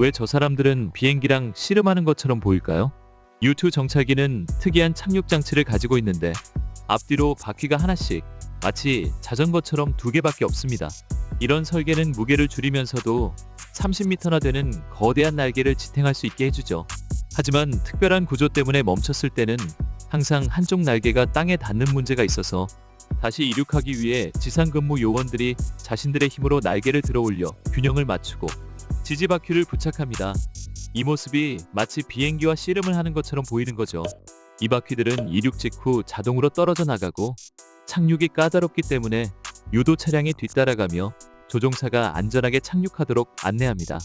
왜 저 사람들은 비행기랑 씨름하는 것처럼 보일까요? U2 정찰기는 특이한 착륙 장치를 가지고 있는데 앞뒤로 바퀴가 하나씩 마치 자전거처럼 두 개밖에 없습니다. 이런 설계는 무게를 줄이면서도 30m나 되는 거대한 날개를 지탱할 수 있게 해주죠. 하지만 특별한 구조 때문에 멈췄을 때는 항상 한쪽 날개가 땅에 닿는 문제가 있어서 다시 이륙하기 위해 지상근무 요원들이 자신들의 힘으로 날개를 들어올려 균형을 맞추고 지지바퀴를 부착합니다. 이 모습이 마치 비행기와 씨름을 하는 것처럼 보이는 거죠. 이 바퀴들은 이륙 직후 자동으로 떨어져 나가고 착륙이 까다롭기 때문에 유도 차량이 뒤따라가며 조종사가 안전하게 착륙하도록 안내합니다.